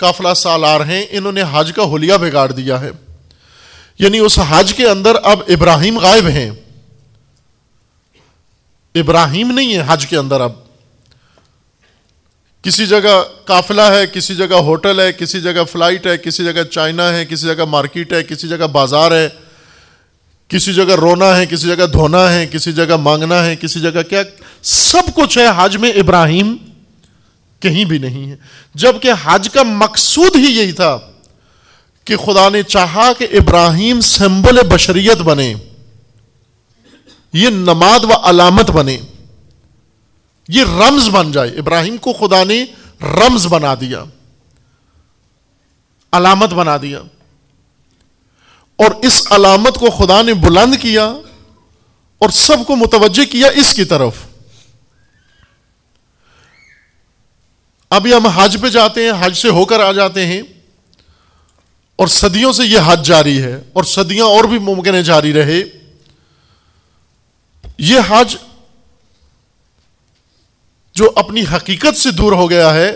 قافلہ سالار ہیں، انہوں نے حج کا حلیہ بگاڑ دیا ہے، یعنی اس حج کے اندر اب ابراہیم غائب ہیں، ابراہیم نہیں ہے حج کے اندر۔ اب کسی جگہ قافلہ ہے، کسی جگہ ہوٹل ہے، کسی جگہ فلائٹ ہے، کسی جگہ چائنا ہے، کسی جگہ مارکیٹ ہے، کسی جگہ بازار ہے، کسی جگہ رونا ہے، کسی جگہ دھونا ہے، کسی جگہ مانگنا ہے، کسی جگہ کیا، سب کچھ ہے، حج میں ابراہیم کہیں بھی نہیں ہے۔ جبکہ حج کا مقصود ہی یہی تھا کہ خدا نے چاہا کہ ابراہیم سمبل بشریت بنے، یہ نماد و علامت بنے، یہ رمز بن جائے۔ ابراہیم کو خدا نے رمز بنا دیا، علامت بنا دیا، اور اس علامت کو خدا نے بلند کیا اور سب کو متوجہ کیا اس کی طرف۔ ابھی ہم حج پہ جاتے ہیں، حج سے ہو کر آ جاتے ہیں، اور صدیوں سے یہ حج جاری ہے، اور صدیاں اور بھی ممکن ہے جاری رہے۔ یہ حج جو اپنی حقیقت سے دور ہو گیا ہے،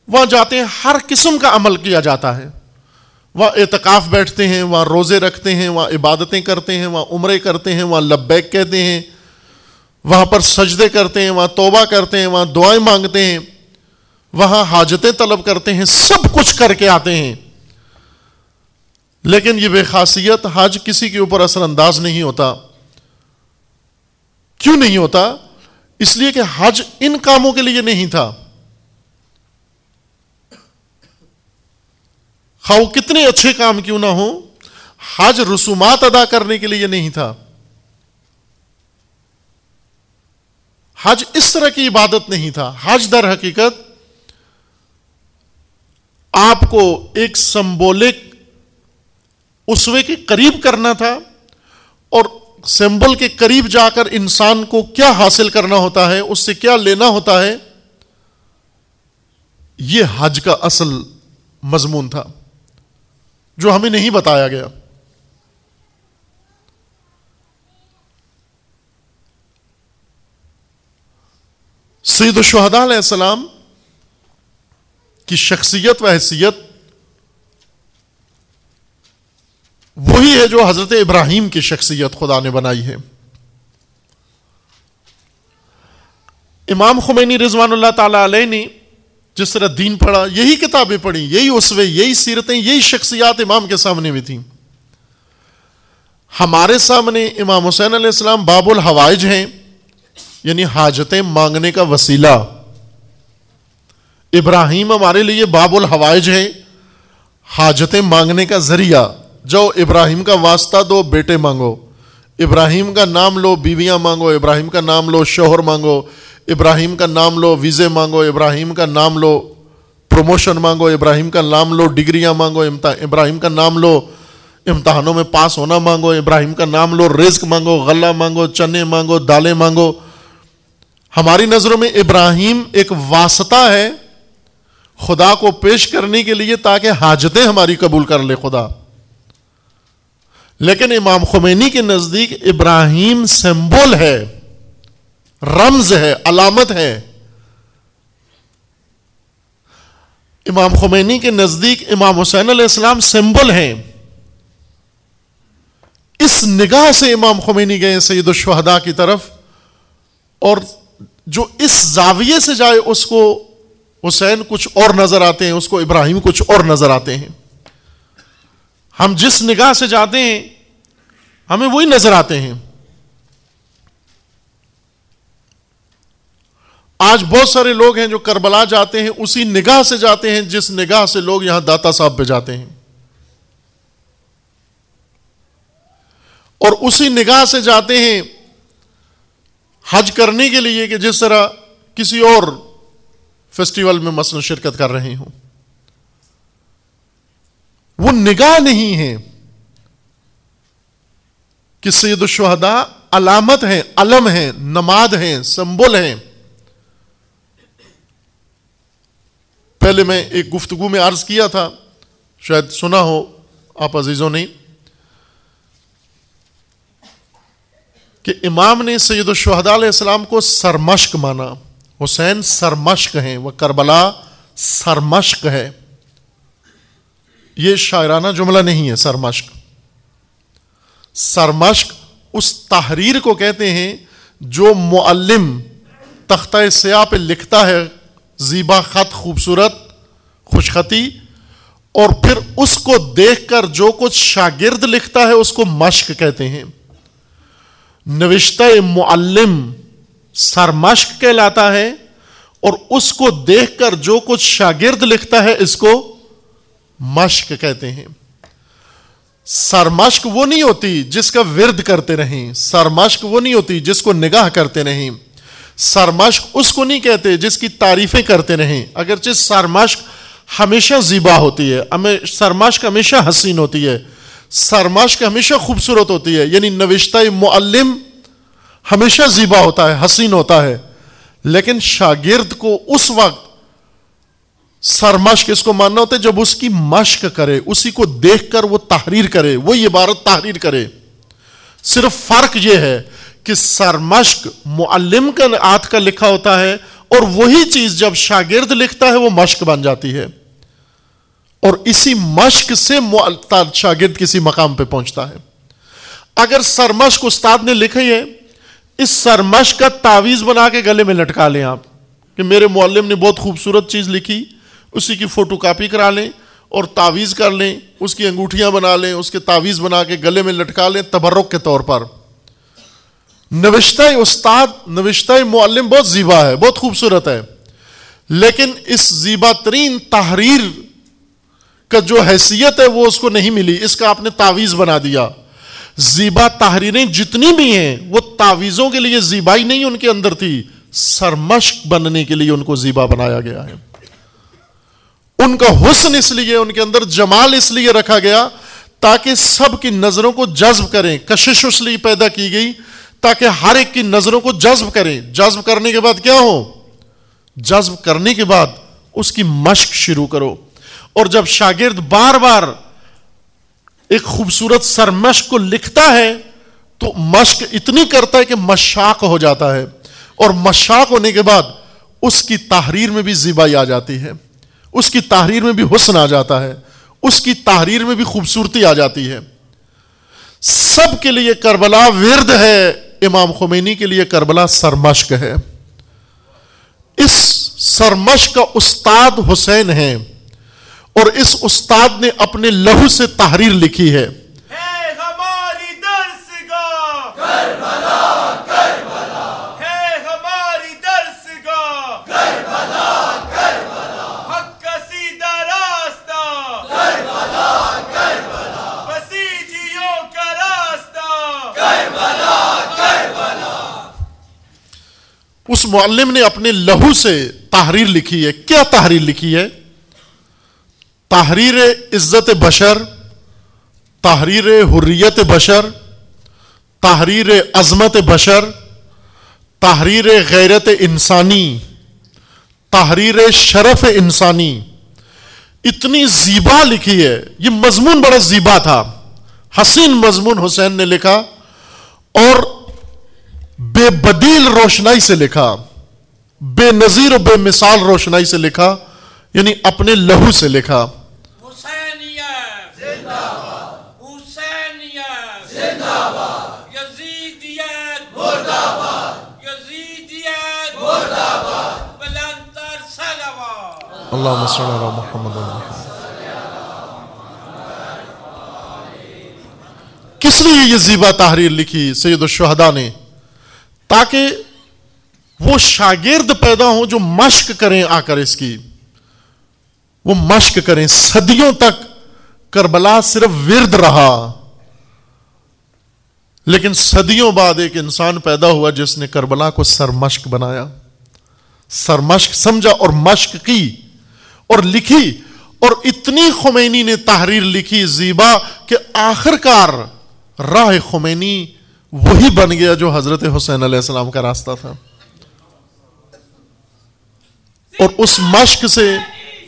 وہاں جاتے ہیں ہر قسم کا عمل کیا جاتا ہے، وہاں اعتکاف بیٹھتے ہیں، وہاں روزے رکھتے ہیں، وہاں عبادتیں کرتے ہیں، وہاں عمرے کرتے ہیں، وہاں لبیک کہتے ہیں، وہاں پر سجدے کرتے ہیں، وہاں توبہ کرتے ہیں، وہاں دعائیں مانگتے ہیں، وہاں حاجتیں طلب کرتے ہیں، سب کچھ کر کے آتے ہیں۔ لیکن یہ بے خاصیت حج کسی کے اوپر اثر انداز نہیں ہوتا۔ کیوں نہیں ہوتا؟ اس لیے کہ حج ان کاموں کے لیے نہیں تھا، خواہ وہ کتنے اچھے کام کیوں نہ ہوں، حج رسومات ادا کرنے کے لیے نہیں تھا۔ حج اس طرح کی عبادت نہیں تھا۔ حج در حقیقت آپ کو ایک سمبولک اسوے کے قریب کرنا تھا، اور سمبل کے قریب جا کر انسان کو کیا حاصل کرنا ہوتا ہے، اس سے کیا لینا ہوتا ہے، یہ حج کا اصل مضمون تھا جو ہمیں نہیں بتایا گیا۔ سید الشہداء علیہ السلام کی شخصیت و حیثیت وہی ہے جو حضرت ابراہیم کی شخصیت خدا نے بنائی ہے۔ امام خمینی رضوان اللہ تعالی علیہ نے جس طرح دین پڑھا، یہی کتابیں پڑھی، یہی اسوے، یہی سیرتیں، یہی شخصیات امام کے سامنے بھی تھیں۔ ہمارے سامنے امام حسین علیہ السلام باب الحوائج ہیں، یعنی حاجتیں مانگنے کا وسیلہ۔ ابراہیم ہمارے لیے باب الحوائج ہے، حاجتیں مانگنے کا ذریعہ۔ جو ابراہیم کا واسطہ دو، بیٹے مانگو، ابراہیم کا نام لو، بیویاں مانگو، ابراہیم کا نام لو، شوہر مانگو، ابراہیم کا نام لو، ویزے مانگو، ابراہیم کا نام لو، پروموشن مانگو، ابراہیم کا نام لو، ڈگریاں مانگو، ابراہیم کا نام لو، امتحانوں میں پاس ہونا مانگو، ابراہیم کا نام لو، رزق مانگو، غلہ مانگو، چنے مانگو، دالیں مانگو۔ ہماری نظروں میں ابراہیم ایک واسطہ ہے خدا کو پیش کرنے کے لیے، تاکہ حاجتیں ہماری قبول کر لے خدا۔ لیکن امام خمینی کے نزدیک ابراہیم سمبول ہے، رمز ہے، علامت ہے۔ امام خمینی کے نزدیک امام حسین علیہ السلام سمبل ہیں۔ اس نگاہ سے امام خمینی گئے سید الشہداء کی طرف، اور جو اس زاویے سے جائے اس کو حسین کچھ اور نظر آتے ہیں، اس کو ابراہیم کچھ اور نظر آتے ہیں۔ ہم جس نگاہ سے جاتے ہیں ہمیں وہی نظر آتے ہیں۔ آج بہت سارے لوگ ہیں جو کربلا جاتے ہیں، اسی نگاہ سے جاتے ہیں جس نگاہ سے لوگ یہاں داتا صاحب پہ جاتے ہیں، اور اسی نگاہ سے جاتے ہیں حج کرنے کے لیے کہ جس طرح کسی اور فیسٹیول میں مثلا شرکت کر رہے ہوں۔ وہ نگاہ نہیں ہے کہ سید الشہداء علامت ہیں، علم ہیں، نماد ہیں، سمبل ہیں۔ پہلے میں ایک گفتگو میں عرض کیا تھا، شاید سنا ہو آپ عزیزوں نے، کہ امام نے سید الشہداء علیہ السلام کو سرمشق مانا۔ حسین سرمشق ہیں، وہ کربلا سرمشق ہے۔ یہ شاعرانہ جملہ نہیں ہے. سرمشق، سرمشق اس تحریر کو کہتے ہیں جو معلم تختہ سیاہ پہ لکھتا ہے، زیبا خط، خوبصورت خوش خطی، اور پھر اس کو دیکھ کر جو کچھ شاگرد لکھتا ہے اس کو مشق کہتے ہیں. نوشتہ معلم سرمشق کہلاتا ہے، اور اس کو دیکھ کر جو کچھ شاگرد لکھتا ہے اس کو مشق کہتے ہیں. سرمشق وہ نہیں ہوتی جس کا ورد کرتے رہیں، سرمشق وہ نہیں ہوتی جس کو نگاہ کرتے رہیں، سرمشق اس کو نہیں کہتے جس کی تعریفیں کرتے رہیں. اگرچہ سرمشق ہمیشہ زیبا ہوتی ہے، سرمشق ہمیشہ حسین ہوتی ہے، سرمشق ہمیشہ خوبصورت ہوتی ہے، یعنی نوشتہ معلم ہمیشہ زیبا ہوتا ہے، حسین ہوتا ہے. لیکن شاگرد کو اس وقت سرمشق اس کو ماننا ہوتا ہے جب اس کی مشق کرے، اسی کو دیکھ کر وہ تحریر کرے، وہی عبارت تحریر کرے. صرف فرق یہ ہے کہ سرمشق معلم کا ہاتھ کا لکھا ہوتا ہے، اور وہی چیز جب شاگرد لکھتا ہے وہ مشق بن جاتی ہے، اور اسی مشق سے شاگرد کسی مقام پہ پہنچتا ہے. اگر سرمشق استاد نے لکھی ہے، اس سرمشق کا تعویذ بنا کے گلے میں لٹکا لیں آپ کہ میرے معلم نے بہت خوبصورت چیز لکھی، اسی کی فوٹو کاپی کرا لیں اور تعویذ کر لیں، اس کی انگوٹھیاں بنا لیں، اس کے تعویذ بنا کے گلے میں لٹکا لیں تبرک کے طور پر. نوشتہ استاد، نوشتہ معلم بہت زیبا ہے، بہت خوبصورت ہے، لیکن اس زیبا ترین تحریر کا جو حیثیت ہے وہ اس کو نہیں ملی، اس کا آپ نے تعویذ بنا دیا. زیبا تحریریں جتنی بھی ہیں وہ تعویذوں کے لیے زیبائی نہیں ان کے اندر تھی، سرمشق بننے کے لیے ان کو زیبا بنایا گیا ہے. ان کا حسن اس لیے، ان کے اندر جمال اس لیے رکھا گیا تاکہ سب کی نظروں کو جذب کریں. کشش اس لیے پیدا کی گئی تاکہ ہر ایک کی نظروں کو جذب کریں. جذب کرنے کے بعد کیا ہو؟ جذب کرنے کے بعد اس کی مشق شروع کرو. اور جب شاگرد بار بار ایک خوبصورت سرمشق کو لکھتا ہے تو مشق اتنی کرتا ہے کہ مشاق ہو جاتا ہے، اور مشاق ہونے کے بعد اس کی تحریر میں بھی زیبائی آ جاتی ہے، اس کی تحریر میں بھی حسن آ جاتا ہے، اس کی تحریر میں بھی خوبصورتی آ جاتی ہے. سب کے لیے کربلا ورد ہے، امام خمینی کے لیے کربلا سرمشق ہے. اس سرمشق کا استاد حسین ہے، اور اس استاد نے اپنے لہو سے تحریر لکھی ہے. ہماری درسگاہ کربلا کربلا، ہے ہماری درسگاہ کربلا کربلا، حق کا سیدھا راستہ کربلا کربلا، بسیجیوں کا راستہ کربلا کربلا. اس معلم نے اپنے لہو سے تحریر لکھی ہے. کیا تحریر لکھی ہے؟ تحریر عزت بشر، تحریر حریت بشر، تحریر عظمت بشر، تحریر غیرت انسانی، تحریر شرف انسانی. اتنی زیبا لکھی ہے. یہ مضمون بڑا زیبا تھا، حسین مضمون حسین نے لکھا، اور بے بدیل روشنائی سے لکھا، بے نظیر و بے مثال روشنائی سے لکھا، یعنی اپنے لہو سے لکھا. اللہم صل علی محمد. کس لیے یہ زیبا تحریر لکھی سید الشہداء نے؟ تاکہ وہ شاگرد پیدا ہوں جو مشق کریں آ کر اس کی، وہ مشق کریں. صدیوں تک کربلا صرف ورد رہا، لیکن صدیوں بعد ایک انسان پیدا ہوا جس نے کربلا کو سرمشق بنایا، سرمشق سمجھا اور مشق کی اور لکھی. اور اتنی خمینی نے تحریر لکھی زیبا کہ آخر کار راہ خمینی وہی بن گیا جو حضرت حسین علیہ السلام کا راستہ تھا. اور اس مشق سے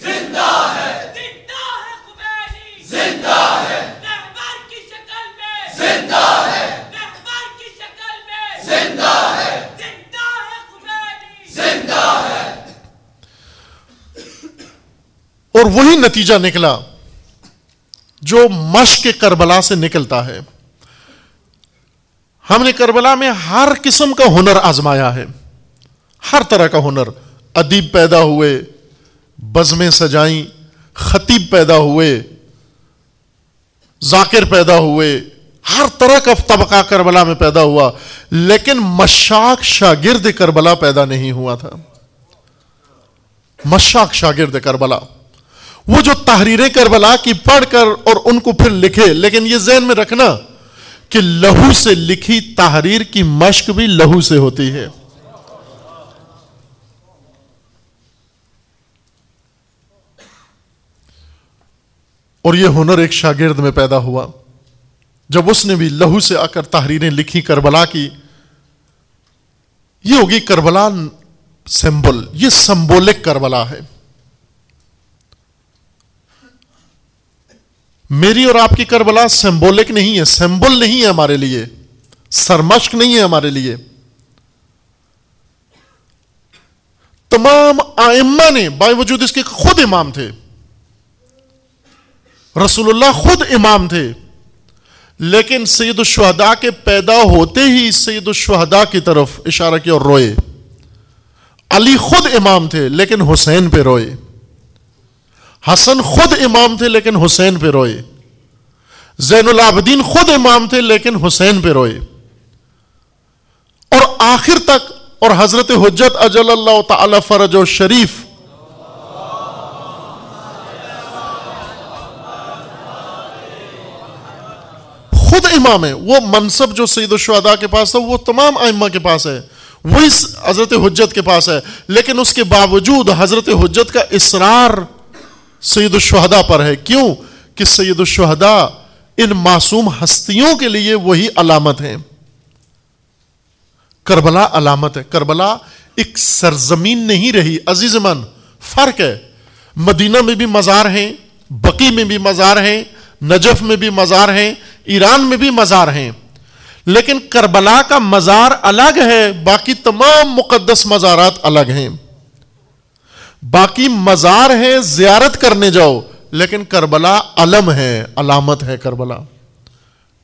زندہ ہے، زندہ ہے خمینی، زندہ ہے رہبر کی شکل میں، زندہ ہے رہبر کی شکل میں، زندہ ہے، زندہ ہے خمینی، زندہ ہے. اور وہی نتیجہ نکلا جو مشق کربلا سے نکلتا ہے. ہم نے کربلا میں ہر قسم کا ہنر آزمایا ہے, ہر طرح کا ہنر. ادیب پیدا ہوئے, بزمیں سجائیں, خطیب پیدا ہوئے, ذاکر پیدا ہوئے, ہر طرح کا طبقہ کربلا میں پیدا ہوا, لیکن مشاق شاگرد کربلا پیدا نہیں ہوا تھا. مشاق شاگرد کربلا, وہ جو تحریریں کربلا کی پڑھ کر اور ان کو پھر لکھے. لیکن یہ ذہن میں رکھنا کہ لہو سے لکھی تحریر کی مشق بھی لہو سے ہوتی ہے. اور یہ ہنر ایک شاگرد میں پیدا ہوا جب اس نے بھی لہو سے آ کر تحریریں لکھی کربلا کی. یہ ہوگی کربلا سمبل, یہ سمبولک کربلا ہے. میری اور آپ کی کربلا سمبولک نہیں ہے, سمبل نہیں ہے ہمارے لیے, سرمشق نہیں ہے ہمارے لیے. تمام ائمہ نے باوجود اس کے خود امام تھے, رسول اللہ خود امام تھے, لیکن سید الشہداء کے پیدا ہوتے ہی سید الشہداء کی طرف اشارہ کیا اور روئے. علی خود امام تھے لیکن حسین پہ روئے. حسن خود امام تھے لیکن حسین پہ روئے. زین العابدین خود امام تھے لیکن حسین پہ روئے. اور آخر تک, اور حضرت حجت اجل اللہ تعالی فرج و شریف خود امام ہے. وہ منصب جو سید الشہداء کے پاس تھا وہ تمام ائمہ کے پاس ہے, وہی حضرت حجت کے پاس ہے. لیکن اس کے باوجود حضرت حجت کا اصرار سید الشہداء پر ہے. کیوں کہ سید الشہداء ان معصوم ہستیوں کے لیے وہی علامت ہے. کربلا علامت ہے. کربلا ایک سرزمین نہیں رہی عزیز من, فرق ہے. مدینہ میں بھی مزار ہیں, بقی میں بھی مزار ہیں, نجف میں بھی مزار ہیں, ایران میں بھی مزار ہیں, لیکن کربلا کا مزار الگ ہے, باقی تمام مقدس مزارات الگ ہیں. باقی مزار ہیں زیارت کرنے جاؤ, لیکن کربلا علم ہے, علامت ہے.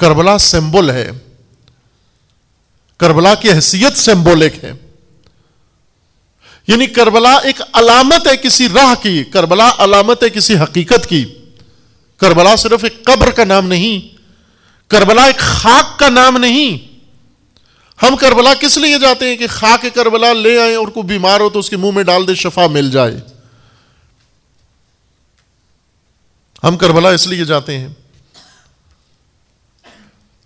کربلا سمبل ہے. کربلا کی حیثیت سمبولک ہے. یعنی کربلا ایک علامت ہے کسی راہ کی, کربلا علامت ہے کسی حقیقت کی. کربلا صرف ایک قبر کا نام نہیں, کربلا ایک خاک کا نام نہیں. ہم کربلا کس لیے جاتے ہیں کہ خاک کربلا لے آئیں اور کوئی بیمار ہو تو اس کے منہ میں ڈال دے, شفا مل جائے. ہم کربلا اس لیے جاتے ہیں.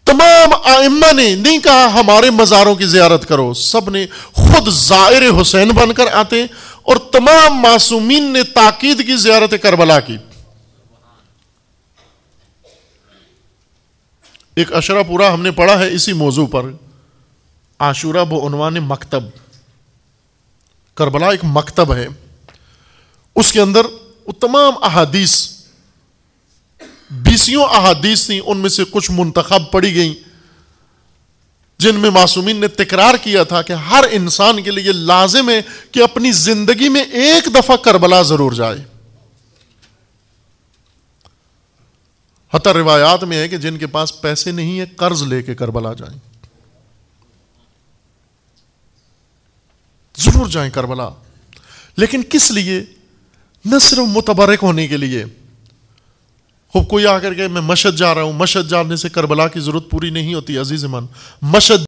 تمام ائمہ نے نہیں کہا ہمارے مزاروں کی زیارت کرو, سب نے خود زائر حسین بن کر آتے, اور تمام معصومین نے تاکید کی زیارت کربلا کی. ایک اشرا پورا ہم نے پڑھا ہے اسی موضوع پر, عاشورہ بعنوان مکتب. کربلا ایک مکتب ہے, اس کے اندر وہ تمام احادیث, 20 احادیث تھیں, ان میں سے کچھ منتخب پڑھی گئیں جن میں معصومین نے تکرار کیا تھا کہ ہر انسان کے لیے لازم ہے کہ اپنی زندگی میں ایک دفعہ کربلا ضرور جائے. حتی روایات میں ہے کہ جن کے پاس پیسے نہیں ہیں قرض لے کے کربلا جائیں, ضرور جائیں کربلا. لیکن کس لیے؟ نہ صرف متبرک ہونے کے لیے. خوب کوئی آ کر کے میں مشہد جا رہا ہوں, مشہد جانے سے کربلا کی ضرورت پوری نہیں ہوتی عزیز من. مشہد